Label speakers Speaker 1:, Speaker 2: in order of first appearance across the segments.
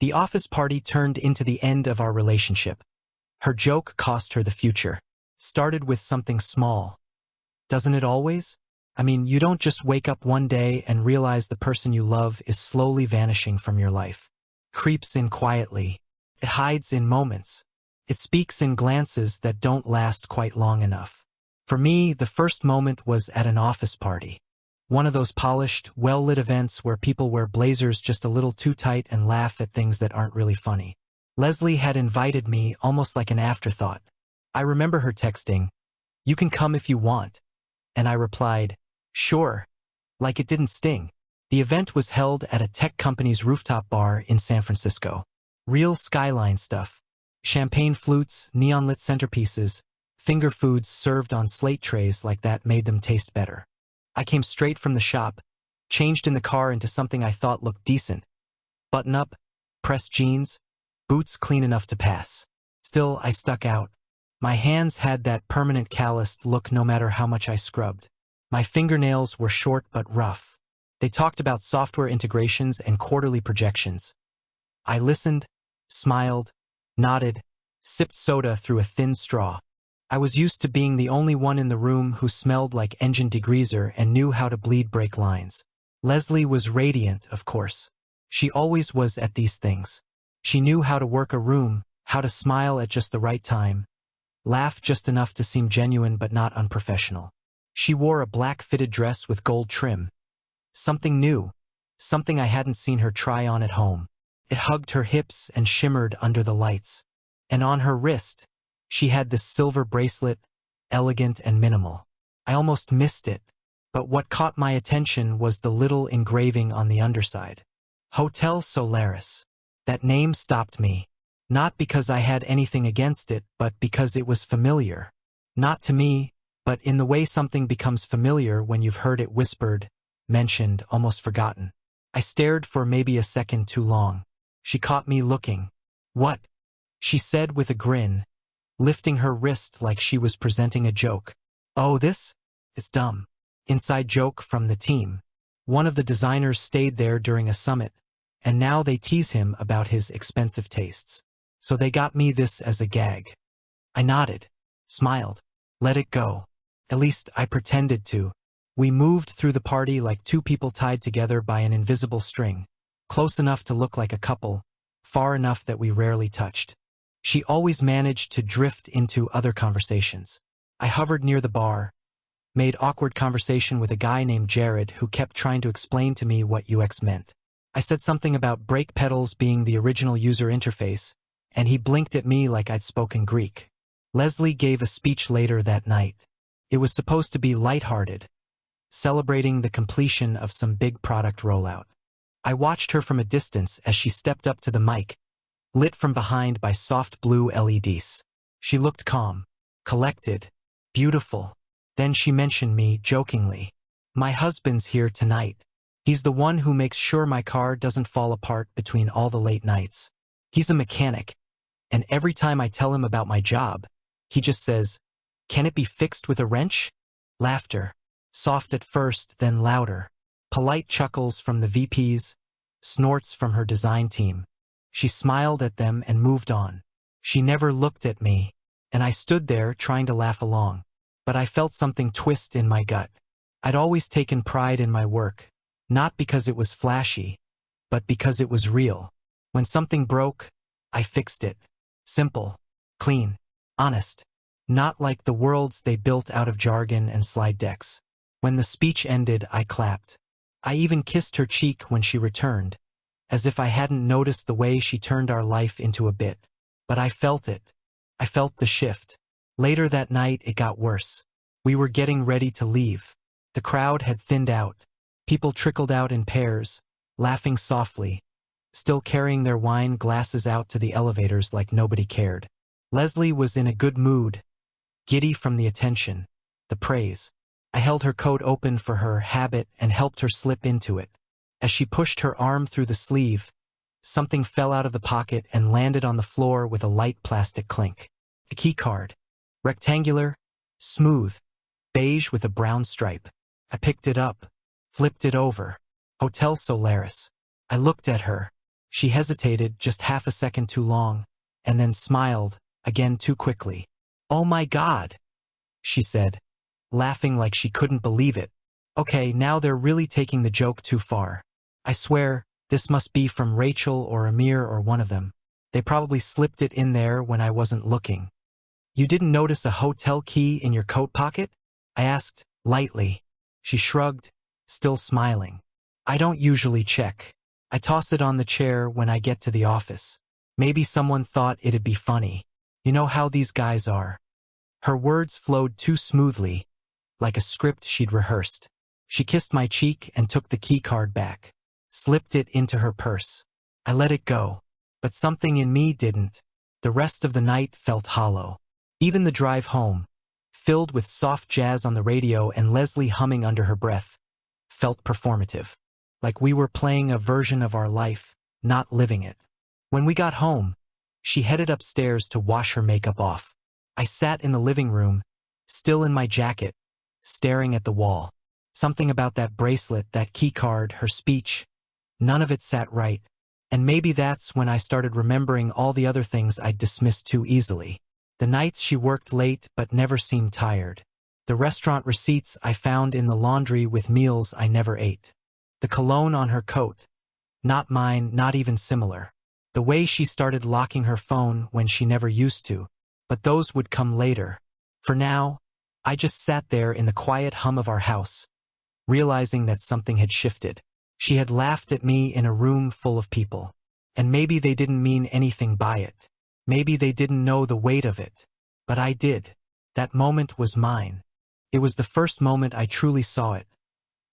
Speaker 1: The office party turned into the end of our relationship. Her joke cost her the future. Started with something small. Doesn't it always? I mean, you don't just wake up one day and realize the person you love is slowly vanishing from your life. Creeps in quietly. It hides in moments. It speaks in glances that don't last quite long enough. For me, the first moment was at an office party. One of those polished, well-lit events where people wear blazers just a little too tight and laugh at things that aren't really funny. Leslie had invited me almost like an afterthought. I remember her texting, "You can come if you want." And I replied, "Sure," like it didn't sting. The event was held at a tech company's rooftop bar in San Francisco. Real skyline stuff. Champagne flutes, neon-lit centerpieces, finger foods served on slate trays like that made them taste better. I came straight from the shop, changed in the car into something I thought looked decent. Button-up, pressed jeans, boots clean enough to pass. Still, I stuck out. My hands had that permanent calloused look no matter how much I scrubbed. My fingernails were short but rough. They talked about software integrations and quarterly projections. I listened, smiled, nodded, sipped soda through a thin straw. I was used to being the only one in the room who smelled like engine degreaser and knew how to bleed brake lines. Leslie was radiant, of course. She always was at these things. She knew how to work a room, how to smile at just the right time, laugh just enough to seem genuine but not unprofessional. She wore a black fitted dress with gold trim. Something new, something I hadn't seen her try on at home. It hugged her hips and shimmered under the lights. And on her wrist, she had this silver bracelet, elegant and minimal. I almost missed it, but what caught my attention was the little engraving on the underside. Hotel Solaris. That name stopped me, not because I had anything against it, but because it was familiar. Not to me, but in the way something becomes familiar when you've heard it whispered, mentioned, almost forgotten. I stared for maybe a second too long. She caught me looking. "What?" she said with a grin, lifting her wrist like she was presenting a joke. "Oh, this? It's dumb. Inside joke from the team. One of the designers stayed there during a summit, and now they tease him about his expensive tastes. So they got me this as a gag." I nodded, smiled, let it go. At least I pretended to. We moved through the party like two people tied together by an invisible string, close enough to look like a couple, far enough that we rarely touched. She always managed to drift into other conversations. I hovered near the bar, made awkward conversation with a guy named Jared who kept trying to explain to me what UX meant. I said something about brake pedals being the original user interface, and he blinked at me like I'd spoken Greek. Leslie gave a speech later that night. It was supposed to be lighthearted, celebrating the completion of some big product rollout. I watched her from a distance as she stepped up to the mic, lit from behind by soft blue LEDs. She looked calm, collected, beautiful. Then she mentioned me jokingly. "My husband's here tonight. He's the one who makes sure my car doesn't fall apart between all the late nights. He's a mechanic, and every time I tell him about my job, he just says, 'Can it be fixed with a wrench?'" Laughter. Soft at first, then louder. Polite chuckles from the VPs, snorts from her design team. She smiled at them and moved on. She never looked at me, and I stood there trying to laugh along. But I felt something twist in my gut. I'd always taken pride in my work, not because it was flashy, but because it was real. When something broke, I fixed it. Simple, clean, honest. Not like the worlds they built out of jargon and slide decks. When the speech ended, I clapped. I even kissed her cheek when she returned, as if I hadn't noticed the way she turned our life into a bit. But I felt it. I felt the shift. Later that night, it got worse. We were getting ready to leave. The crowd had thinned out. People trickled out in pairs, laughing softly, still carrying their wine glasses out to the elevators like nobody cared. Leslie was in a good mood, giddy from the attention, the praise. I held her coat open for her habit and helped her slip into it. As she pushed her arm through the sleeve, something fell out of the pocket and landed on the floor with a light plastic clink. A key card. Rectangular, smooth, beige with a brown stripe. I picked it up, flipped it over. Hotel Solaris. I looked at her. She hesitated just half a second too long, and then smiled, again too quickly. "Oh my God," she said, laughing like she couldn't believe it. "Okay, now they're really taking the joke too far. I swear, this must be from Rachel or Amir or one of them. They probably slipped it in there when I wasn't looking." "You didn't notice a hotel key in your coat pocket?" I asked, lightly. She shrugged, still smiling. "I don't usually check. I toss it on the chair when I get to the office. Maybe someone thought it'd be funny. You know how these guys are." Her words flowed too smoothly, like a script she'd rehearsed. She kissed my cheek and took the key card back, slipped it into her purse. I let it go, but something in me didn't. The rest of the night felt hollow. Even the drive home, filled with soft jazz on the radio and Leslie humming under her breath, felt performative. Like we were playing a version of our life, not living it. When we got home, she headed upstairs to wash her makeup off. I sat in the living room, still in my jacket, staring at the wall. Something about that bracelet, that key card, her speech, none of it sat right. And maybe that's when I started remembering all the other things I'd dismissed too easily. The nights she worked late but never seemed tired. The restaurant receipts I found in the laundry with meals I never ate. The cologne on her coat. Not mine, not even similar. The way she started locking her phone when she never used to. But those would come later. For now, I just sat there in the quiet hum of our house, realizing that something had shifted. She had laughed at me in a room full of people. And maybe they didn't mean anything by it. Maybe they didn't know the weight of it. But I did. That moment was mine. It was the first moment I truly saw it.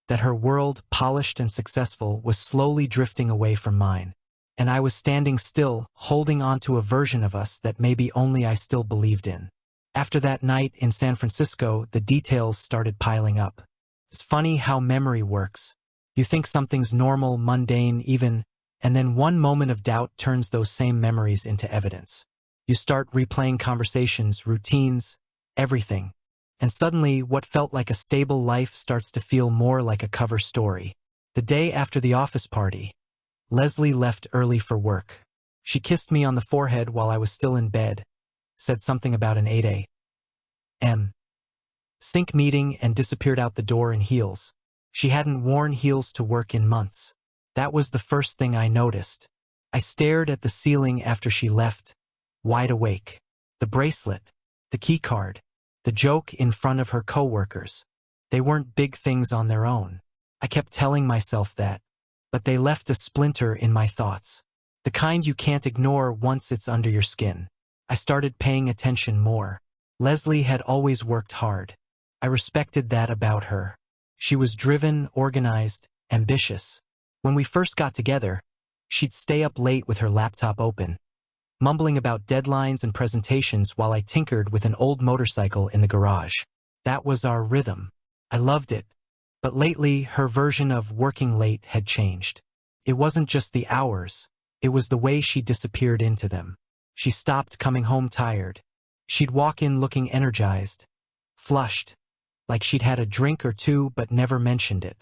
Speaker 1: That her world, polished and successful, was slowly drifting away from mine. And I was standing still, holding on to a version of us that maybe only I still believed in. After that night in San Francisco, the details started piling up. It's funny how memory works. You think something's normal, mundane, even, and then one moment of doubt turns those same memories into evidence. You start replaying conversations, routines, everything. And suddenly, what felt like a stable life starts to feel more like a cover story. The day after the office party, Leslie left early for work. She kissed me on the forehead while I was still in bed, said something about an 8 a.m. sync meeting and disappeared out the door in heels. She hadn't worn heels to work in months. That was the first thing I noticed. I stared at the ceiling after she left, wide awake. The bracelet, the key card, the joke in front of her coworkers. They weren't big things on their own. I kept telling myself that, but they left a splinter in my thoughts. The kind you can't ignore once it's under your skin. I started paying attention more. Leslie had always worked hard. I respected that about her. She was driven, organized, ambitious. When we first got together, she'd stay up late with her laptop open, mumbling about deadlines and presentations while I tinkered with an old motorcycle in the garage. That was our rhythm. I loved it. But lately, her version of working late had changed. It wasn't just the hours. It was the way she disappeared into them. She stopped coming home tired. She'd walk in looking energized, flushed, like she'd had a drink or two but never mentioned it.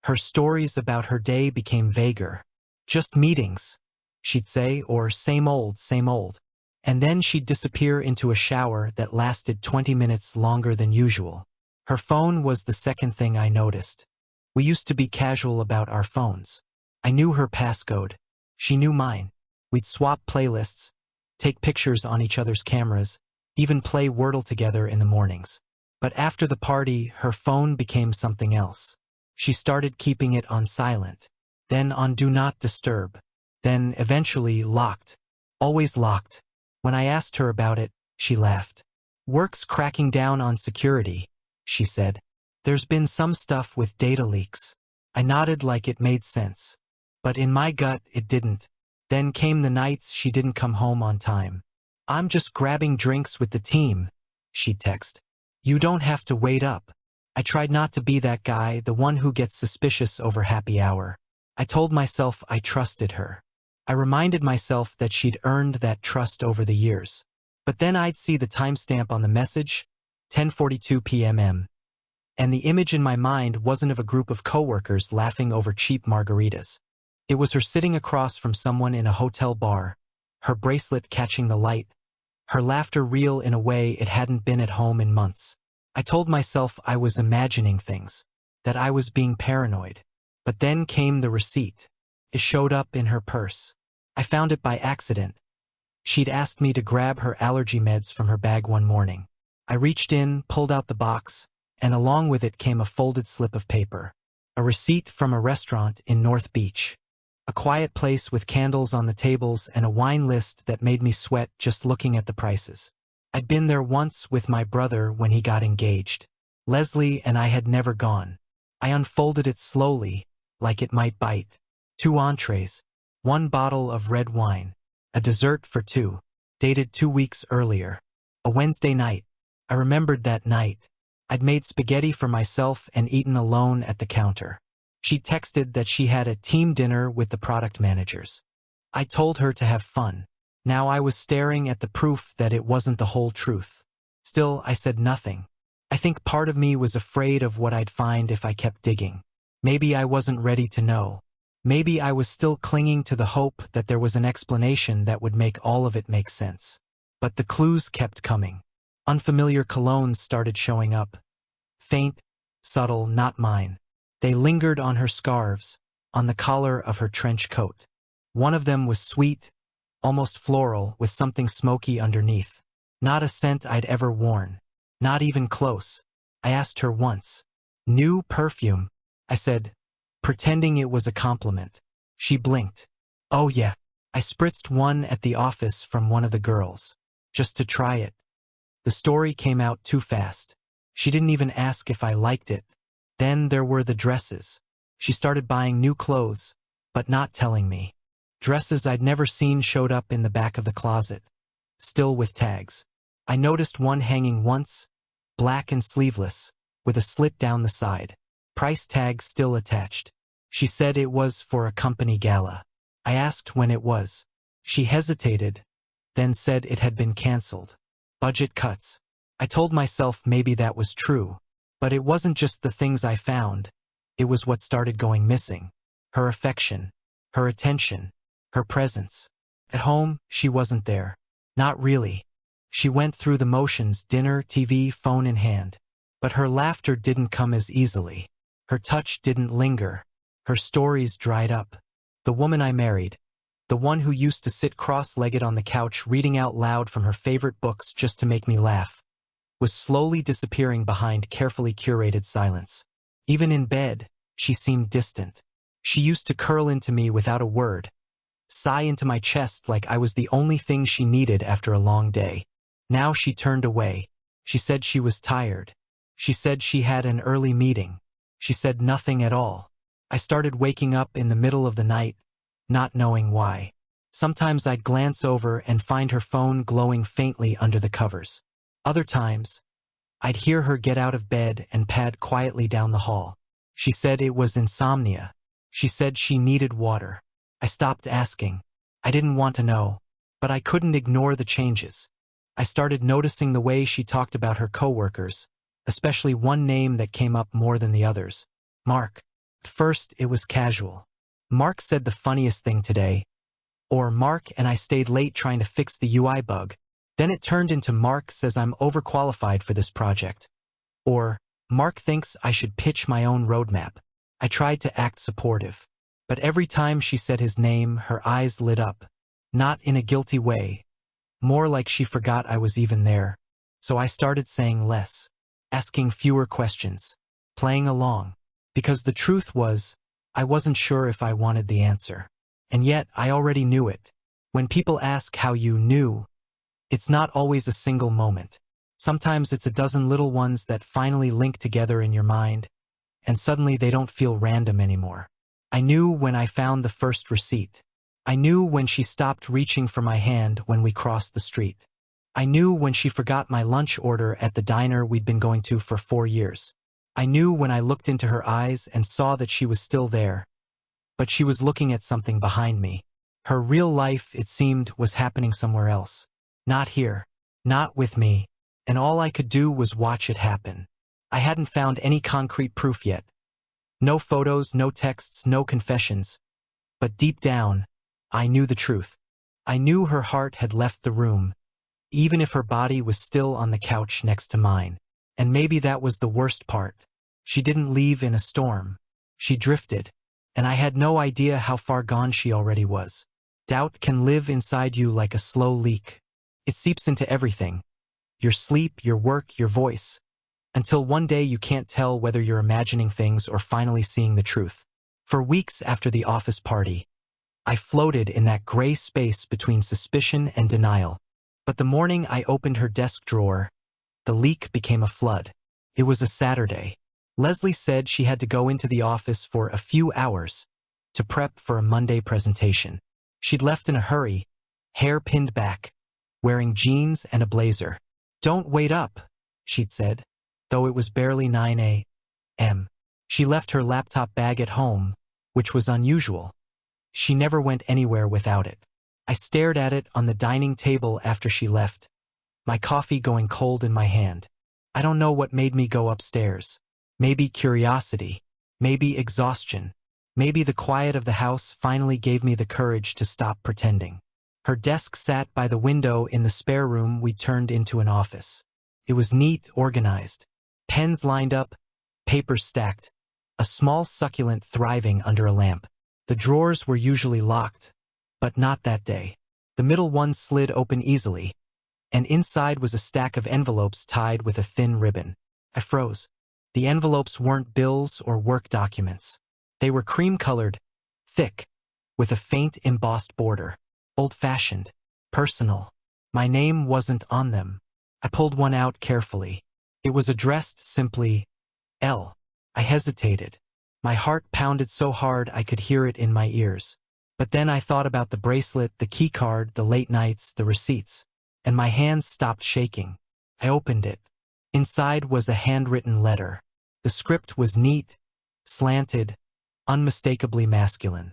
Speaker 1: Her stories about her day became vaguer. Just meetings, she'd say, or same old, same old. And then she'd disappear into a shower that lasted 20 minutes longer than usual. Her phone was the second thing I noticed. We used to be casual about our phones. I knew her passcode. She knew mine. We'd swap playlists, take pictures on each other's cameras, even play Wordle together in the mornings. But after the party, her phone became something else. She started keeping it on silent, then on Do Not Disturb, then eventually locked. Always locked. When I asked her about it, she laughed. "Work's cracking down on security," she said. "There's been some stuff with data leaks." I nodded like it made sense. But in my gut, it didn't. Then came the nights she didn't come home on time. "I'm just grabbing drinks with the team," she'd text. "You don't have to wait up." I tried not to be that guy, the one who gets suspicious over happy hour. I told myself I trusted her. I reminded myself that she'd earned that trust over the years. But then I'd see the timestamp on the message, 10:42 p.m. And the image in my mind wasn't of a group of coworkers laughing over cheap margaritas. It was her sitting across from someone in a hotel bar, her bracelet catching the light, her laughter real in a way it hadn't been at home in months. I told myself I was imagining things, that I was being paranoid. But then came the receipt. It showed up in her purse. I found it by accident. She'd asked me to grab her allergy meds from her bag one morning. I reached in, pulled out the box, and along with it came a folded slip of paper. A receipt from a restaurant in North Beach. A quiet place with candles on the tables and a wine list that made me sweat just looking at the prices. I'd been there once with my brother when he got engaged. Leslie and I had never gone. I unfolded it slowly, like it might bite. 2 entrees, 1 bottle of red wine, a dessert for 2, dated 2 weeks earlier. A Wednesday night. I remembered that night. I'd made spaghetti for myself and eaten alone at the counter. She texted that she had a team dinner with the product managers. I told her to have fun. Now I was staring at the proof that it wasn't the whole truth. Still, I said nothing. I think part of me was afraid of what I'd find if I kept digging. Maybe I wasn't ready to know. Maybe I was still clinging to the hope that there was an explanation that would make all of it make sense. But the clues kept coming. Unfamiliar colognes started showing up. Faint, subtle, not mine. They lingered on her scarves, on the collar of her trench coat. One of them was sweet, almost floral, with something smoky underneath. Not a scent I'd ever worn. Not even close. I asked her once. New perfume, I said, pretending it was a compliment. She blinked. Oh yeah, I spritzed one at the office from one of the girls. Just to try it. The story came out too fast. She didn't even ask if I liked it. Then there were the dresses. She started buying new clothes, but not telling me. Dresses I'd never seen showed up in the back of the closet, still with tags. I noticed one hanging once, black and sleeveless, with a slit down the side. Price tag still attached. She said it was for a company gala. I asked when it was. She hesitated, then said it had been canceled. Budget cuts. I told myself maybe that was true. But it wasn't just the things I found. It was what started going missing. Her affection, her attention, her presence. At home, she wasn't there. Not really. She went through the motions, dinner, TV, phone in hand. But her laughter didn't come as easily. Her touch didn't linger. Her stories dried up. The woman I married, the one who used to sit cross-legged on the couch reading out loud from her favorite books just to make me laugh, was slowly disappearing behind carefully curated silence. Even in bed, she seemed distant. She used to curl into me without a word, sigh into my chest like I was the only thing she needed after a long day. Now she turned away. She said she was tired. She said she had an early meeting. She said nothing at all. I started waking up in the middle of the night, not knowing why. Sometimes I'd glance over and find her phone glowing faintly under the covers. Other times, I'd hear her get out of bed and pad quietly down the hall. She said it was insomnia. She said she needed water. I stopped asking. I didn't want to know, but I couldn't ignore the changes. I started noticing the way she talked about her coworkers, especially one name that came up more than the others. Mark. At first, it was casual. Mark said the funniest thing today. Or Mark and I stayed late trying to fix the UI bug. Then it turned into Mark says I'm overqualified for this project. Or, Mark thinks I should pitch my own roadmap. I tried to act supportive. But every time she said his name, her eyes lit up. Not in a guilty way. More like she forgot I was even there. So I started saying less. Asking fewer questions. Playing along. Because the truth was, I wasn't sure if I wanted the answer. And yet, I already knew it. When people ask how you knew, it's not always a single moment. Sometimes it's a dozen little ones that finally link together in your mind, and suddenly they don't feel random anymore. I knew when I found the first receipt. I knew when she stopped reaching for my hand when we crossed the street. I knew when she forgot my lunch order at the diner we'd been going to for 4 years. I knew when I looked into her eyes and saw that she was still there, but she was looking at something behind me. Her real life, it seemed, was happening somewhere else. Not here. Not with me. And all I could do was watch it happen. I hadn't found any concrete proof yet. No photos, no texts, no confessions. But deep down, I knew the truth. I knew her heart had left the room, even if her body was still on the couch next to mine. And maybe that was the worst part. She didn't leave in a storm. She drifted, and I had no idea how far gone she already was. Doubt can live inside you like a slow leak. It seeps into everything. Your sleep, your work, your voice. Until one day you can't tell whether you're imagining things or finally seeing the truth. For weeks after the office party, I floated in that gray space between suspicion and denial. But the morning I opened her desk drawer, the leak became a flood. It was a Saturday. Leslie said she had to go into the office for a few hours to prep for a Monday presentation. She'd left in a hurry, hair pinned back, wearing jeans and a blazer. "Don't wait up," she'd said, though it was barely 9 a.m. She left her laptop bag at home, which was unusual. She never went anywhere without it. I stared at it on the dining table after she left, my coffee going cold in my hand. I don't know what made me go upstairs. Maybe curiosity, maybe exhaustion, maybe the quiet of the house finally gave me the courage to stop pretending. Her desk sat by the window in the spare room we turned into an office. It was neat, organized, pens lined up, papers stacked, a small succulent thriving under a lamp. The drawers were usually locked, but not that day. The middle one slid open easily, and inside was a stack of envelopes tied with a thin ribbon. I froze. The envelopes weren't bills or work documents. They were cream-colored, thick, with a faint embossed border. Old-fashioned, personal. My name wasn't on them. I pulled one out carefully. It was addressed simply, L. I hesitated. My heart pounded so hard I could hear it in my ears. But then I thought about the bracelet, the keycard, the late nights, the receipts, and my hands stopped shaking. I opened it. Inside was a handwritten letter. The script was neat, slanted, unmistakably masculine.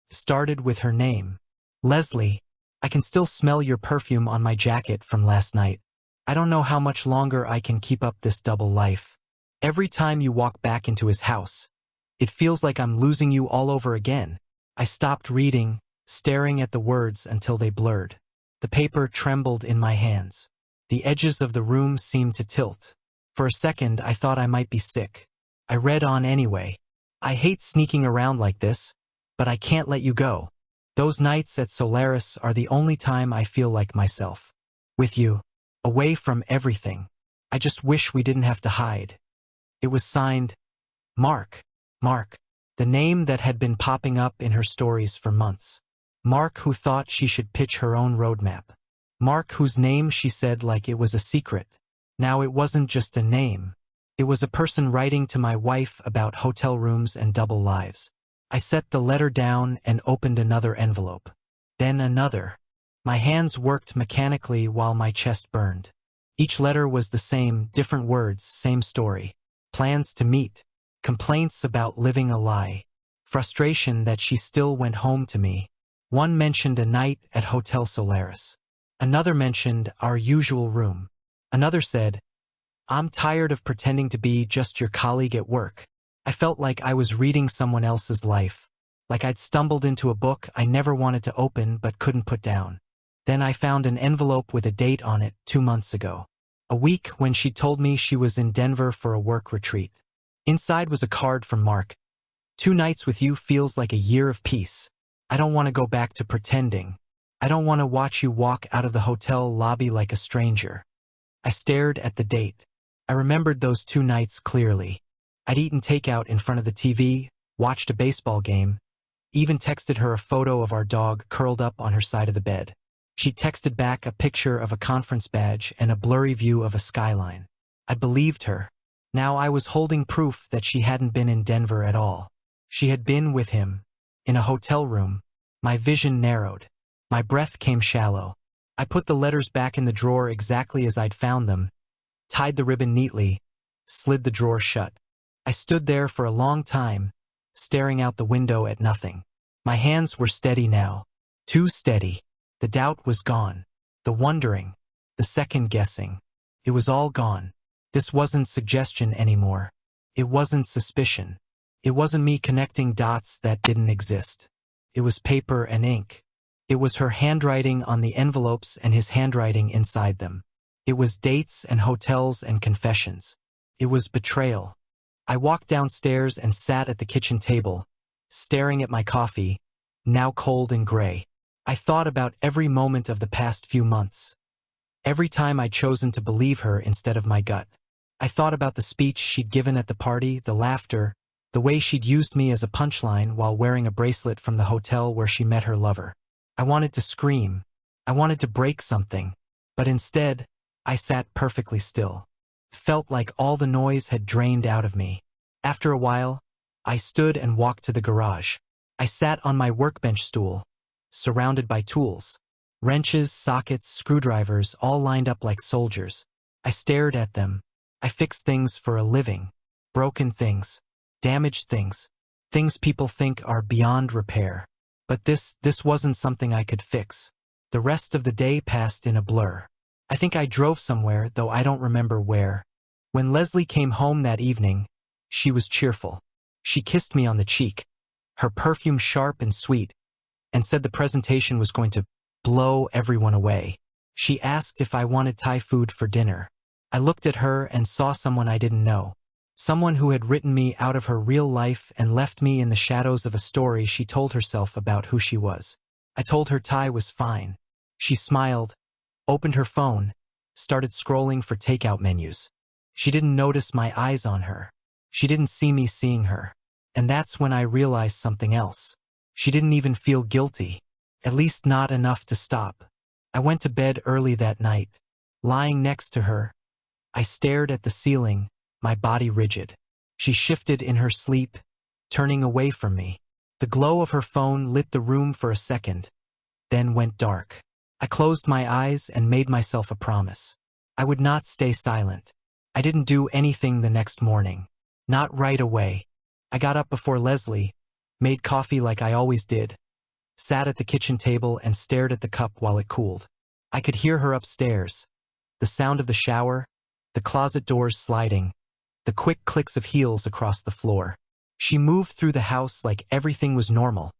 Speaker 1: Started with her name. "Leslie, I can still smell your perfume on my jacket from last night. I don't know how much longer I can keep up this double life. Every time you walk back into his house, it feels like I'm losing you all over again." I stopped reading, staring at the words until they blurred. The paper trembled in my hands. The edges of the room seemed to tilt. For a second, I thought I might be sick. I read on anyway. "I hate sneaking around like this, but I can't let you go. Those nights at Solaris are the only time I feel like myself. With you, away from everything. I just wish we didn't have to hide." It was signed, Mark. Mark, the name that had been popping up in her stories for months. Mark, who thought she should pitch her own roadmap. Mark, whose name she said like it was a secret. Now it wasn't just a name. It was a person writing to my wife about hotel rooms and double lives. I set the letter down and opened another envelope. Then another. My hands worked mechanically while my chest burned. Each letter was the same, different words, same story. Plans to meet. Complaints about living a lie. Frustration that she still went home to me. One mentioned a night at Hotel Solaris. Another mentioned our usual room. Another said, "I'm tired of pretending to be just your colleague at work." I felt like I was reading someone else's life. Like I'd stumbled into a book I never wanted to open but couldn't put down. Then I found an envelope with a date on it 2 months ago. A week when she told me she was in Denver for a work retreat. Inside was a card from Mark. "2 nights with you feels like a year of peace. I don't want to go back to pretending. I don't want to watch you walk out of the hotel lobby like a stranger." I stared at the date. I remembered those 2 nights clearly. I'd eaten takeout in front of the TV, watched a baseball game, even texted her a photo of our dog curled up on her side of the bed. She texted back a picture of a conference badge and a blurry view of a skyline. I believed her. Now I was holding proof that she hadn't been in Denver at all. She had been with him, in a hotel room. My vision narrowed. My breath came shallow. I put the letters back in the drawer exactly as I'd found them, tied the ribbon neatly, slid the drawer shut. I stood there for a long time, staring out the window at nothing. My hands were steady now. Too steady. The doubt was gone. The wondering. The second-guessing. It was all gone. This wasn't suggestion anymore. It wasn't suspicion. It wasn't me connecting dots that didn't exist. It was paper and ink. It was her handwriting on the envelopes and his handwriting inside them. It was dates and hotels and confessions. It was betrayal. I walked downstairs and sat at the kitchen table, staring at my coffee, now cold and gray. I thought about every moment of the past few months. Every time I'd chosen to believe her instead of my gut. I thought about the speech she'd given at the party, the laughter, the way she'd used me as a punchline while wearing a bracelet from the hotel where she met her lover. I wanted to scream. I wanted to break something. But instead, I sat perfectly still. Felt like all the noise had drained out of me. After a while, I stood and walked to the garage. I sat on my workbench stool, surrounded by tools. Wrenches, sockets, screwdrivers, all lined up like soldiers. I stared at them. I fixed things for a living. Broken things. Damaged things. Things people think are beyond repair. But this wasn't something I could fix. The rest of the day passed in a blur. I think I drove somewhere, though I don't remember where. When Leslie came home that evening, she was cheerful. She kissed me on the cheek, her perfume sharp and sweet, and said the presentation was going to blow everyone away. She asked if I wanted Thai food for dinner. I looked at her and saw someone I didn't know. Someone who had written me out of her real life and left me in the shadows of a story she told herself about who she was. I told her Thai was fine. She smiled, opened her phone, started scrolling for takeout menus. She didn't notice my eyes on her. She didn't see me seeing her. And that's when I realized something else. She didn't even feel guilty, at least not enough to stop. I went to bed early that night. Lying next to her, I stared at the ceiling, my body rigid. She shifted in her sleep, turning away from me. The glow of her phone lit the room for a second, then went dark. I closed my eyes and made myself a promise. I would not stay silent. I didn't do anything the next morning. Not right away. I got up before Leslie, made coffee like I always did, sat at the kitchen table and stared at the cup while it cooled. I could hear her upstairs. The sound of the shower, the closet doors sliding, the quick clicks of heels across the floor. She moved through the house like everything was normal,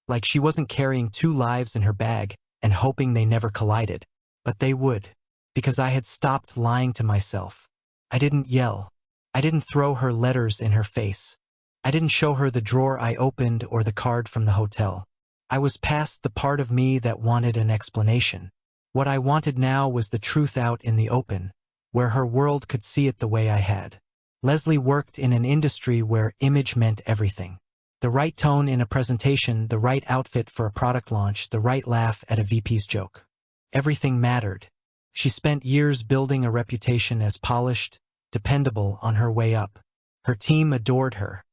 Speaker 1: like she wasn't carrying two lives in her bag and hoping they never collided. But they would, because I had stopped lying to myself. I didn't yell. I didn't throw her letters in her face. I didn't show her the drawer I opened or the card from the hotel. I was past the part of me that wanted an explanation. What I wanted now was the truth out in the open, where her world could see it the way I had. Leslie worked in an industry where image meant everything. The right tone in a presentation, the right outfit for a product launch, the right laugh at a VP's joke. Everything mattered. She spent years building a reputation as polished, dependable on her way up. Her team adored her.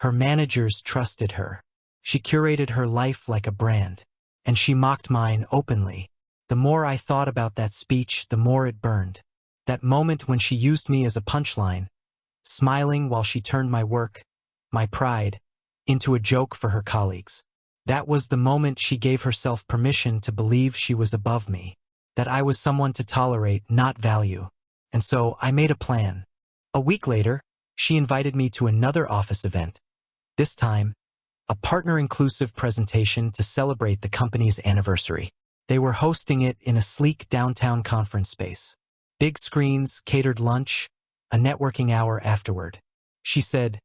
Speaker 1: Her managers trusted her. She curated her life like a brand. And she mocked mine openly. The more I thought about that speech, the more it burned. That moment when she used me as a punchline, smiling while she turned my work, my pride, into a joke for her colleagues. That was the moment she gave herself permission to believe she was above me, that I was someone to tolerate, not value. And so I made a plan. A week later, she invited me to another office event. This time, a partner-inclusive presentation to celebrate the company's anniversary. They were hosting it in a sleek downtown conference space. Big screens, catered lunch, a networking hour afterward. She said,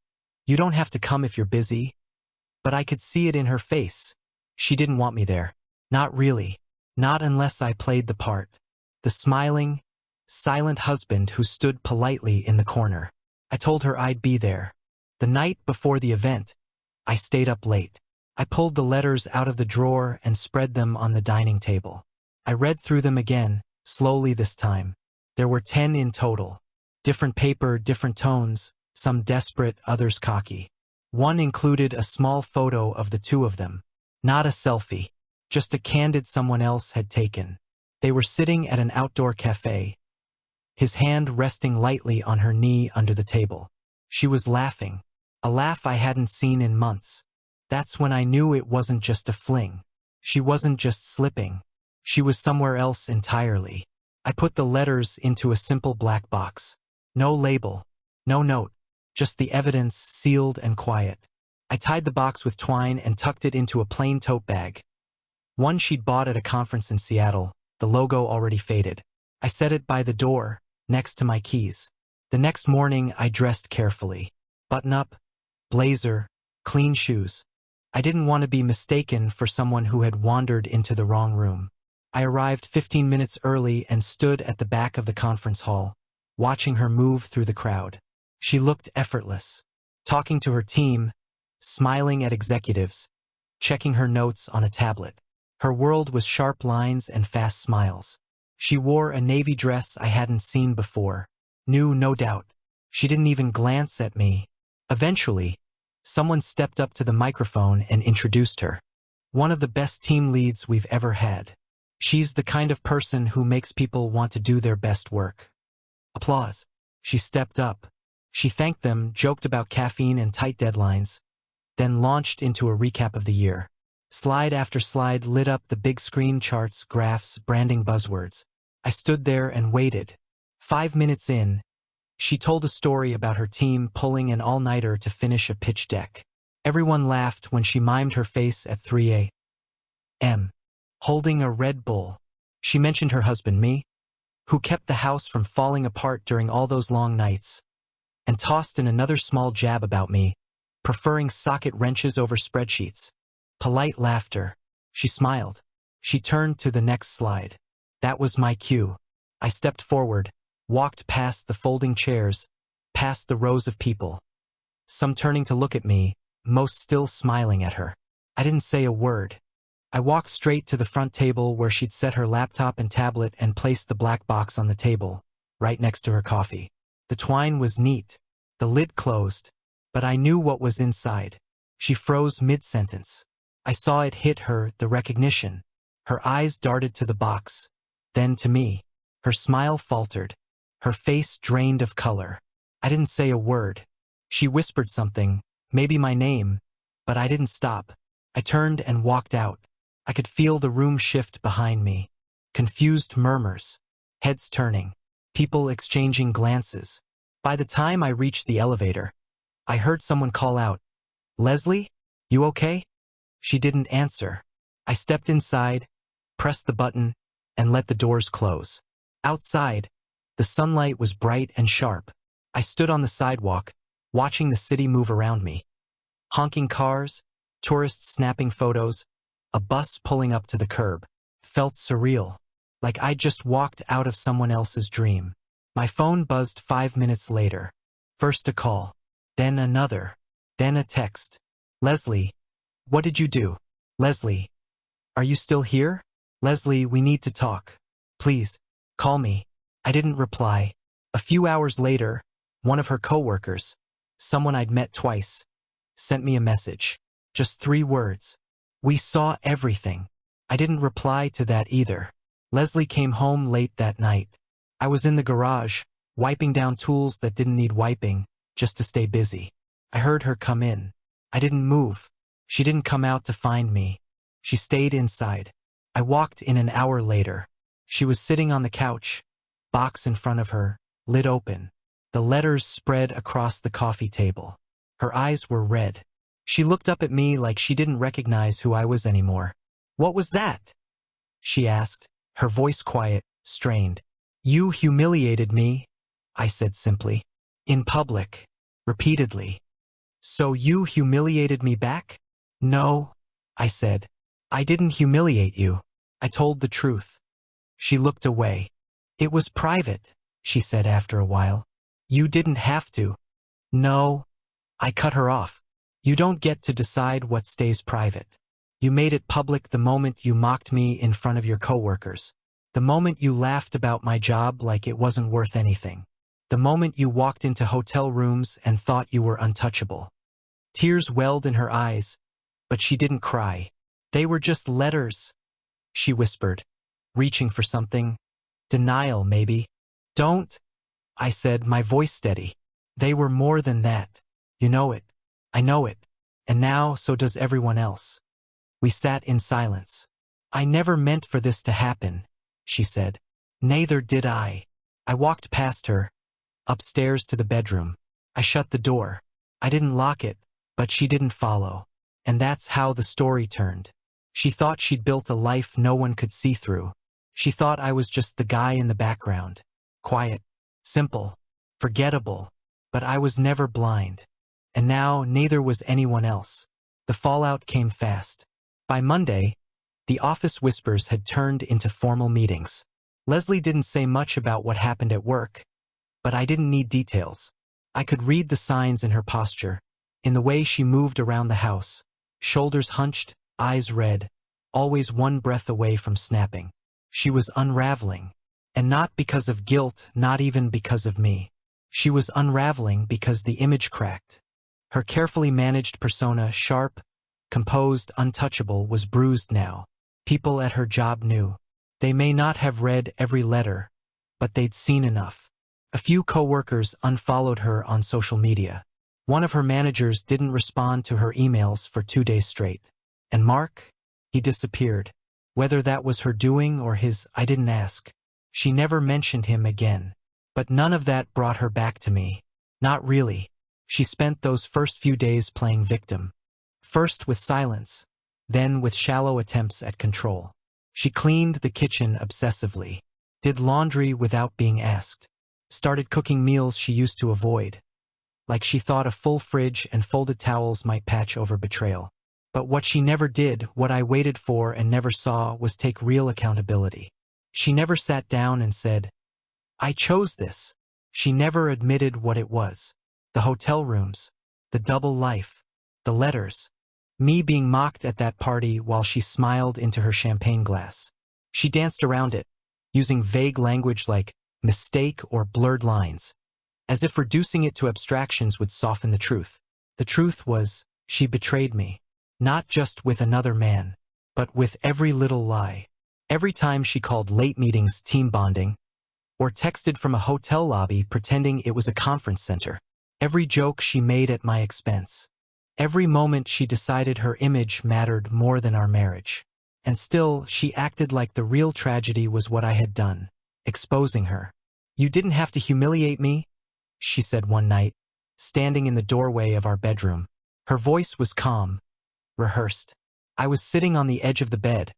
Speaker 1: "You don't have to come if you're busy." But I could see it in her face. She didn't want me there. Not really. Not unless I played the part. The smiling, silent husband who stood politely in the corner. I told her I'd be there. The night before the event, I stayed up late. I pulled the letters out of the drawer and spread them on the dining table. I read through them again, slowly this time. There were 10 in total. Different paper, different tones, some desperate, others cocky. One included a small photo of the two of them. Not a selfie, just a candid someone else had taken. They were sitting at an outdoor cafe, his hand resting lightly on her knee under the table. She was laughing, a laugh I hadn't seen in months. That's when I knew it wasn't just a fling. She wasn't just slipping. She was somewhere else entirely. I put the letters into a simple black box. No label, no note, just the evidence, sealed and quiet. I tied the box with twine and tucked it into a plain tote bag. One she'd bought at a conference in Seattle, the logo already faded. I set it by the door, next to my keys. The next morning I dressed carefully. Button-up, blazer, clean shoes. I didn't want to be mistaken for someone who had wandered into the wrong room. I arrived 15 minutes early and stood at the back of the conference hall, watching her move through the crowd. She looked effortless, talking to her team, smiling at executives, checking her notes on a tablet. Her world was sharp lines and fast smiles. She wore a navy dress I hadn't seen before. New, no doubt. She didn't even glance at me. Eventually, someone stepped up to the microphone and introduced her. One of the best team leads we've ever had. She's the kind of person who makes people want to do their best work. Applause. She stepped up. She thanked them, joked about caffeine and tight deadlines, then launched into a recap of the year. Slide after slide lit up the big screen, charts, graphs, branding, buzzwords. I stood there and waited. 5 minutes in, she told a story about her team pulling an all-nighter to finish a pitch deck. Everyone laughed when she mimed her face at 3 a.m. holding a Red Bull. She mentioned her husband, me, who kept the house from falling apart during all those long nights, and tossed in another small jab about me, preferring socket wrenches over spreadsheets. Polite laughter. She smiled. She turned to the next slide. That was my cue. I stepped forward, walked past the folding chairs, past the rows of people, some turning to look at me, most still smiling at her. I didn't say a word. I walked straight to the front table where she'd set her laptop and tablet and placed the black box on the table, right next to her coffee. The twine was neat, the lid closed, but I knew what was inside. She froze mid-sentence. I saw it hit her, the recognition. Her eyes darted to the box, then to me. Her smile faltered. Her face drained of color. I didn't say a word. She whispered something, maybe my name, but I didn't stop. I turned and walked out. I could feel the room shift behind me. Confused murmurs, heads turning, people exchanging glances. By the time I reached the elevator, I heard someone call out, "Leslie, you okay?" She didn't answer. I stepped inside, pressed the button, and let the doors close. Outside, the sunlight was bright and sharp. I stood on the sidewalk, watching the city move around me. Honking cars, tourists snapping photos, a bus pulling up to the curb. Felt surreal, like I'd just walked out of someone else's dream. My phone buzzed 5 minutes later. First a call, then another, then a text. "Leslie, what did you do? Leslie, are you still here? Leslie, we need to talk. Please, call me." I didn't reply. A few hours later, one of her coworkers, someone I'd met twice, sent me a message. Just 3 words. "We saw everything." I didn't reply to that either. Leslie came home late that night. I was in the garage, wiping down tools that didn't need wiping, just to stay busy. I heard her come in. I didn't move. She didn't come out to find me. She stayed inside. I walked in an hour later. She was sitting on the couch, box in front of her, lid open. The letters spread across the coffee table. Her eyes were red. She looked up at me like she didn't recognize who I was anymore. "What was that?" she asked, her voice quiet, strained. "You humiliated me," I said simply. "In public. Repeatedly." "So you humiliated me back?" "No," I said. "I didn't humiliate you. I told the truth." She looked away. "It was private," she said after a while. "You didn't have to." "No." I cut her off. "You don't get to decide what stays private. You made it public the moment you mocked me in front of your coworkers. The moment you laughed about my job like it wasn't worth anything. The moment you walked into hotel rooms and thought you were untouchable." Tears welled in her eyes, but she didn't cry. "They were just letters," she whispered, reaching for something. "Denial, maybe." "Don't," I said, my voice steady. "They were more than that. You know it. I know it. And now so does everyone else." We sat in silence. "I never meant for this to happen," she said. "Neither did I." I walked past her, upstairs to the bedroom. I shut the door. I didn't lock it, But she didn't follow. And that's how the story turned. She thought she'd built a life no one could see through. She thought I was just the guy in the background. Quiet, simple, forgettable. But I was never blind. And now neither was anyone else. The fallout came fast. By Monday, the office whispers had turned into formal meetings. Leslie didn't say much about what happened at work, but I didn't need details. I could read the signs in her posture, in the way she moved around the house, shoulders hunched, eyes red, always one breath away from snapping. She was unraveling, and not because of guilt, not even because of me. She was unraveling because the image cracked. Her carefully managed persona, sharp, composed, untouchable, was bruised now. People at her job knew. They may not have read every letter, but they'd seen enough. A few coworkers unfollowed her on social media. One of her managers didn't respond to her emails for 2 days straight. And Mark? He disappeared. Whether that was her doing or his, I didn't ask. She never mentioned him again. But none of that brought her back to me. Not really. She spent those first few days playing victim. First with silence, then with shallow attempts at control. She cleaned the kitchen obsessively, did laundry without being asked, started cooking meals she used to avoid, like she thought a full fridge and folded towels might patch over betrayal. But what she never did, what I waited for and never saw, was take real accountability. She never sat down and said, I chose this. She never admitted what it was. The hotel rooms, the double life, the letters, me being mocked at that party while she smiled into her champagne glass. She danced around it, using vague language like mistake or blurred lines, as if reducing it to abstractions would soften the truth. The truth was, she betrayed me, not just with another man, but with every little lie. Every time she called late meetings team bonding, or texted from a hotel lobby pretending it was a conference center. Every joke she made at my expense. Every moment she decided her image mattered more than our marriage. And still, she acted like the real tragedy was what I had done, exposing her. You didn't have to humiliate me, she said one night, standing in the doorway of our bedroom. Her voice was calm, rehearsed. I was sitting on the edge of the bed,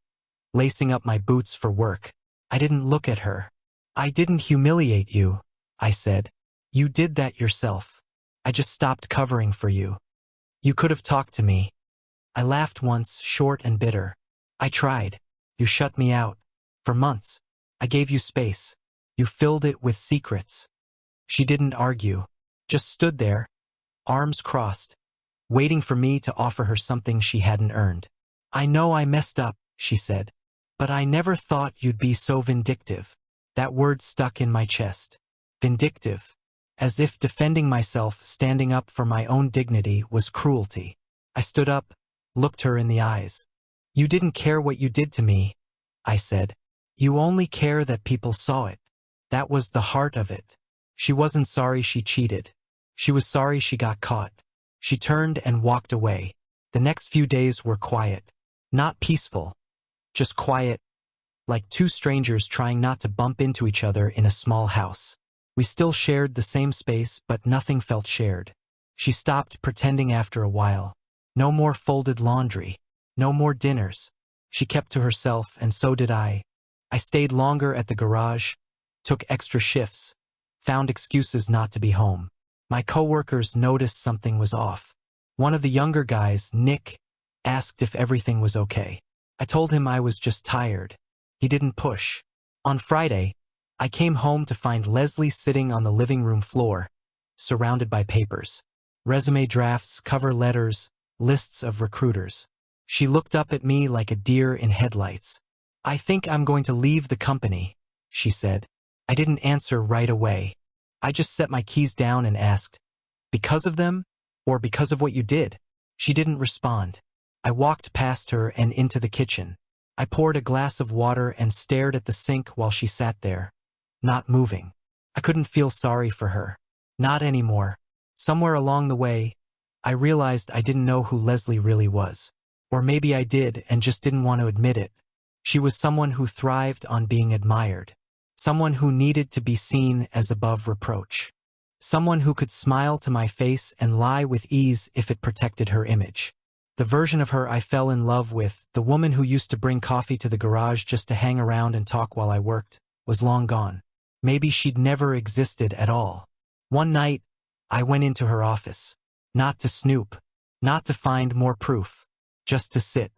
Speaker 1: lacing up my boots for work. I didn't look at her. I didn't humiliate you, I said. You did that yourself. I just stopped covering for you. You could have talked to me. I laughed once, short and bitter. I tried. You shut me out. For months. I gave you space. You filled it with secrets. She didn't argue. Just stood there, arms crossed, waiting for me to offer her something she hadn't earned. I know I messed up, she said. But I never thought you'd be so vindictive. That word stuck in my chest. Vindictive. As if defending myself, standing up for my own dignity, was cruelty. I stood up, looked her in the eyes. You didn't care what you did to me, I said. You only care that people saw it. That was the heart of it. She wasn't sorry she cheated. She was sorry she got caught. She turned and walked away. The next few days were quiet. Not peaceful. Just quiet, like two strangers trying not to bump into each other in a small house. We still shared the same space, but nothing felt shared. She stopped pretending after a while. No more folded laundry. No more dinners. She kept to herself, and so did I. I stayed longer at the garage, took extra shifts, found excuses not to be home. My coworkers noticed something was off. One of the younger guys, Nick, asked if everything was okay. I told him I was just tired. He didn't push. On Friday, I came home to find Leslie sitting on the living room floor, surrounded by papers. Resume drafts, cover letters, lists of recruiters. She looked up at me like a deer in headlights. I think I'm going to leave the company, she said. I didn't answer right away. I just set my keys down and asked, because of them, or because of what you did? She didn't respond. I walked past her and into the kitchen. I poured a glass of water and stared at the sink while she sat there, not moving. I couldn't feel sorry for her. Not anymore. Somewhere along the way, I realized I didn't know who Leslie really was. Or maybe I did and just didn't want to admit it. She was someone who thrived on being admired. Someone who needed to be seen as above reproach. Someone who could smile to my face and lie with ease if it protected her image. The version of her I fell in love with, the woman who used to bring coffee to the garage just to hang around and talk while I worked, was long gone. Maybe she'd never existed at all. One night, I went into her office. Not to snoop, not to find more proof, just to sit,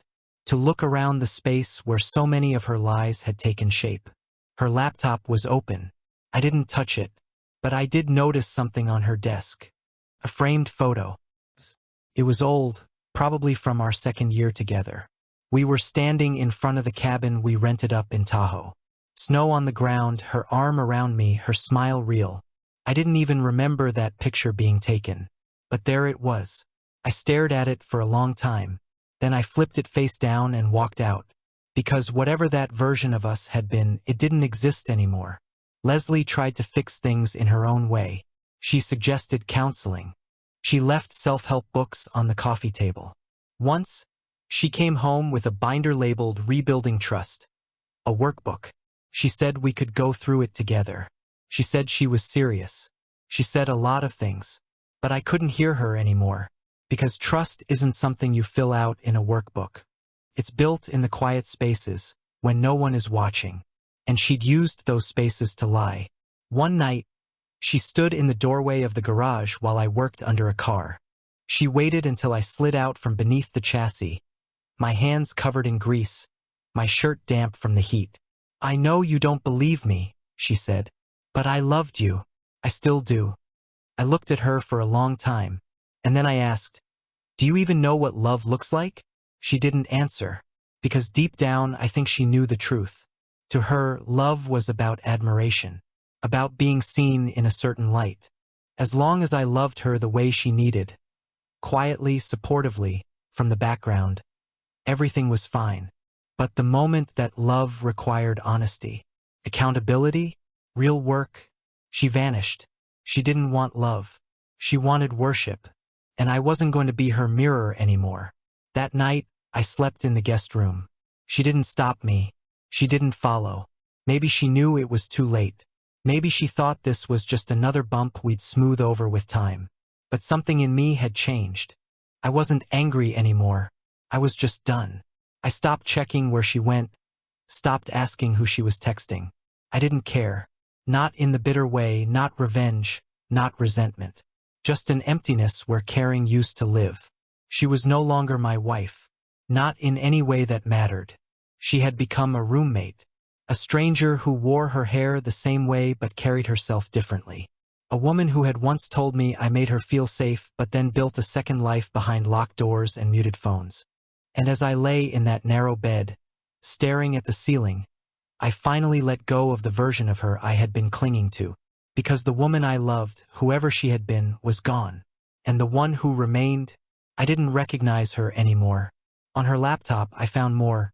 Speaker 1: to look around the space where so many of her lies had taken shape. Her laptop was open. I didn't touch it, but I did notice something on her desk. A framed photo. It was old, probably from our second year together. We were standing in front of the cabin we rented up in Tahoe. Snow on the ground, her arm around me, her smile real. I didn't even remember that picture being taken. But there it was. I stared at it for a long time. Then I flipped it face down and walked out. Because whatever that version of us had been, it didn't exist anymore. Leslie tried to fix things in her own way. She suggested counseling. She left self-help books on the coffee table. Once, she came home with a binder labeled Rebuilding Trust. A workbook. She said we could go through it together. She said she was serious. She said a lot of things. But I couldn't hear her anymore. Because trust isn't something you fill out in a workbook. It's built in the quiet spaces, when no one is watching. And she'd used those spaces to lie. One night, she stood in the doorway of the garage while I worked under a car. She waited until I slid out from beneath the chassis, my hands covered in grease, my shirt damp from the heat. "I know you don't believe me," she said, "but I loved you. I still do." I looked at her for a long time, and then I asked, "Do you even know what love looks like?" She didn't answer, because deep down I think she knew the truth. To her, love was about admiration, about being seen in a certain light. As long as I loved her the way she needed, quietly, supportively, from the background, everything was fine. But the moment that love required honesty, accountability, real work, she vanished. She didn't want love. She wanted worship. And I wasn't going to be her mirror anymore. That night, I slept in the guest room. She didn't stop me. She didn't follow. Maybe she knew it was too late. Maybe she thought this was just another bump we'd smooth over with time. But something in me had changed. I wasn't angry anymore. I was just done. I stopped checking where she went, stopped asking who she was texting. I didn't care. Not in the bitter way, not revenge, not resentment. Just an emptiness where caring used to live. She was no longer my wife. Not in any way that mattered. She had become a roommate. A stranger who wore her hair the same way but carried herself differently. A woman who had once told me I made her feel safe but then built a second life behind locked doors and muted phones. And as I lay in that narrow bed, staring at the ceiling, I finally let go of the version of her I had been clinging to. Because the woman I loved, whoever she had been, was gone. And the one who remained, I didn't recognize her anymore. On her laptop, I found more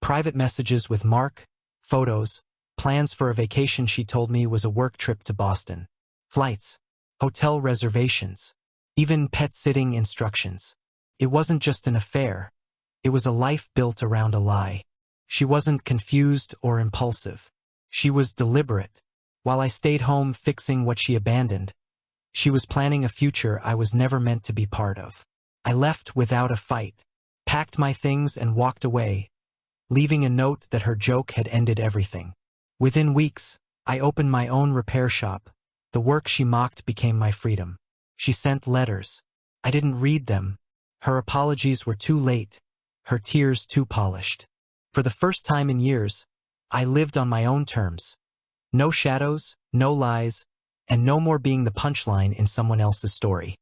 Speaker 1: private messages with Mark, photos, plans for a vacation she told me was a work trip to Boston, flights, hotel reservations, even pet-sitting instructions. It wasn't just an affair. It was a life built around a lie. She wasn't confused or impulsive. She was deliberate. While I stayed home fixing what she abandoned, she was planning a future I was never meant to be part of. I left without a fight, packed my things and walked away, leaving a note that her joke had ended everything. Within weeks, I opened my own repair shop. The work she mocked became my freedom. She sent letters. I didn't read them. Her apologies were too late, her tears too polished. For the first time in years, I lived on my own terms. No shadows, no lies, and no more being the punchline in someone else's story.